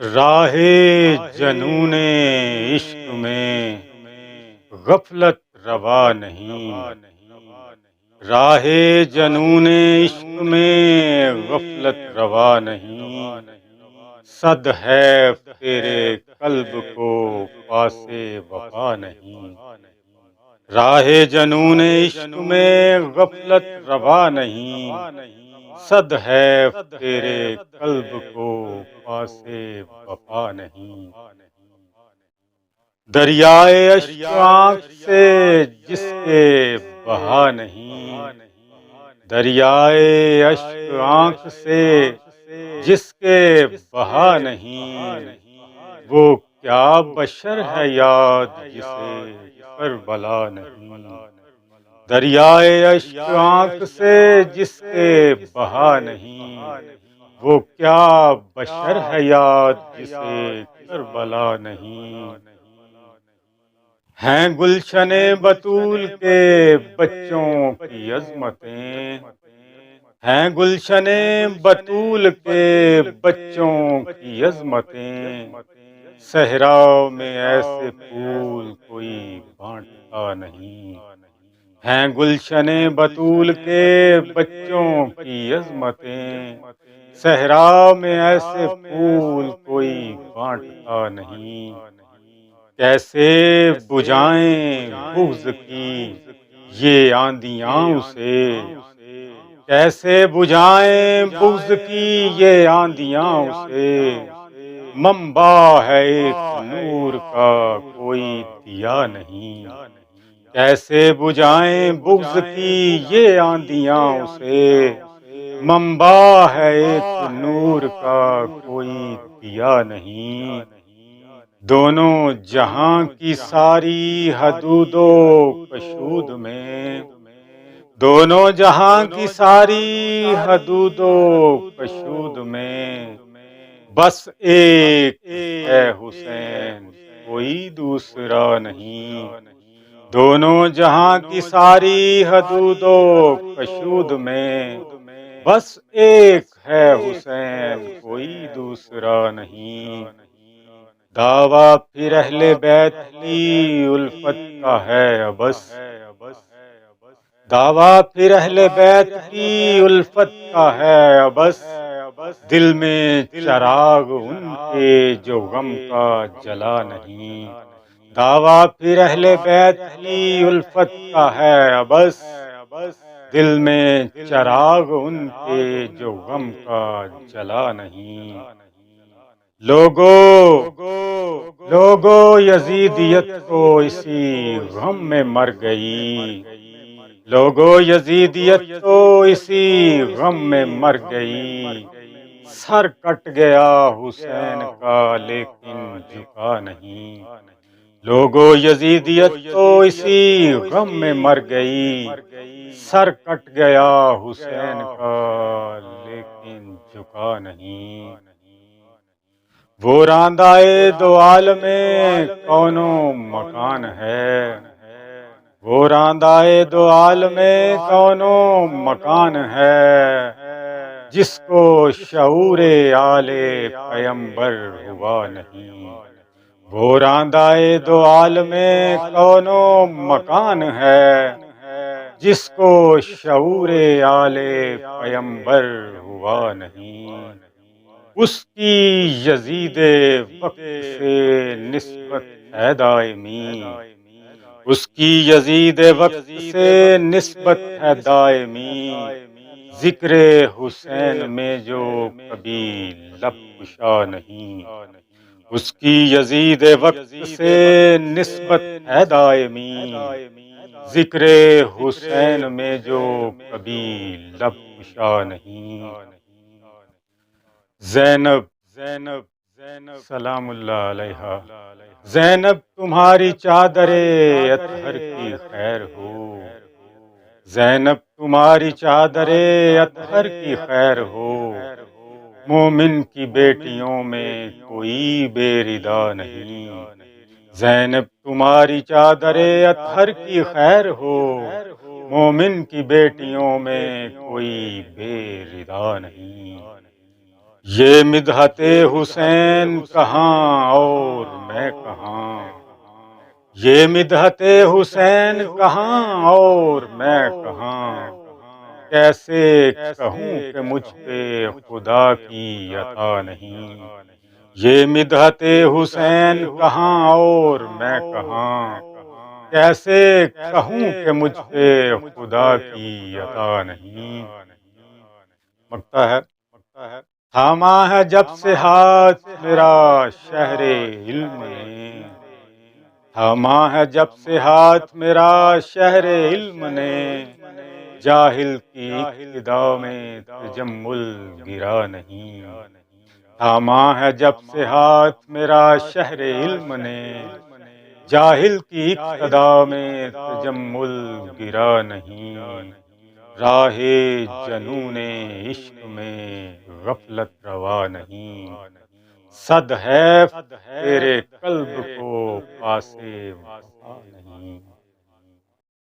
راہ جنون عشق میں غفلت روا نہیں، راہ جنون عشق میں غفلت روا نہیں، صد ہے تیرے قلب کو پاسے وفا نہیں، راہ جنون عشق میں غفلت روا نہیں، صد ہے تیرے قلب کو پاسے وفا نہیں، دریائے اشک آنکھ سے جس کے بہا نہیں، دریائے اشک آنکھ سے جس کے بہا نہیں، وہ کیا بشر ہے یاد جسے کربلا نہیں، دریائے اشک آنکھ سے جس کے بہا نہیں، وہ کیا بشر ہے یاد جسے کربلا نہیں، ہیں گلشن بطول کے بچوں کی عظمتیں، ہیں گلشن بطول کے بچوں کی عظمتیں، صحرا میں ایسے پھول کوئی بانٹتا نہیں، ہیں گلشن بطول کے بچوں کی عظمتیں، صحرا میں ایسے پھول کوئی بانٹتا نہیں، کیسے بجھائیں بغض کی یہ آندیاں اسے، کیسے بجھائیں بغض کی یہ آندیاں اسے، منبع ہے ایک نور کا کوئی دیا نہیں، کیسے بجھائیں بغض کی یہ آندیاں اسے، منبع ہے ایک نور کا کوئی دیا نہیں، دونوں جہاں کی ساری حدود و قشود میں، دونوں جہاں کی ساری حدود و قشود میں، بس ایک ہے حسین کوئی دوسرا نہیں، دونوں جہاں کی ساری حدود و قشود میں، بس ایک ہے حسین کوئی دوسرا نہیں، دعویٰ پھر اہل بیت کی الفت کا ہے ابس، دعویٰ پھر اہل بیت کی الفت کا ہے ابس، دل میں چراغ ان کے جو غم کا جلا نہیں، دعویٰ پھر اہل بیت کی الفت کا ہے ابس، دل میں چراغ ان کے جو غم کا جلا نہیں، لوگو یزیدیت کو اسی غم میں مر گئی، لوگو یزیدیت تو اسی غم میں مر گئی، سر کٹ گیا حسین کا لیکن جھکا نہیں، لوگو یزیدیت تو اسی غم میں مر گئی، سر کٹ گیا حسین کا لیکن جھکا نہیں، وہ راندائے دو عالم کونو مکان ہے، وہ راندائے دو عالم کونو مکان ہے، جس کو شعور آل پیمبر ہوا نہیں، وہ راندائے دو عالم کونو مکان ہے، جس کو شعور آل پیمبر ہوا نہیں، اس کی یزید وقت سے نسبت ہے دائمی، اس کی یزید وقت سے نسبت ہے دائمی، ذکر حسین میں جو کبھی لب کشا نہیں، اس کی یزید وقت سے نسبت ہے دائمی، ذکر حسین میں جو کبھی لب کشا نہیں، زینب سلام اللہ علیہا، زینب تمہاری چادر اطہر کی خیر ہو، زینب تمہاری چادر اطہر کی خیر ہو، مومن کی بیٹیوں میں کوئی بے ردا نہیں، زینب تمہاری چادر اطہر کی خیر ہو، مومن کی بیٹیوں میں کوئی بے ردا نہیں، یہ مدحت حسین کہاں اور میں کہاں، یہ مدحت حسین کہاں اور میں کہاں، کیسے کہوں کہ مجھ پہ خدا کی عطا نہیں، یہ مدحت حسین کہاں اور میں کہاں، کیسے کہوں کہ مجھ پہ خدا کی عطا نہیں۔ مگتا ہے، تھاما ہے جب سے ہاتھ میرا شہر علم نے، تھاما ہے جب سے ہاتھ میرا شہر علم نے، جاہل کی ابتدا میں تجمل گرا نہیں، تھاما ہے جب سے ہاتھ میرا شہر علم نے، جاہل کی ابتدا میں تجمل گرا نہیں، راہ جنون عشق میں غفلت روا نہیں، صد ہے تیرے قلب کو پاسے وفا نہیں۔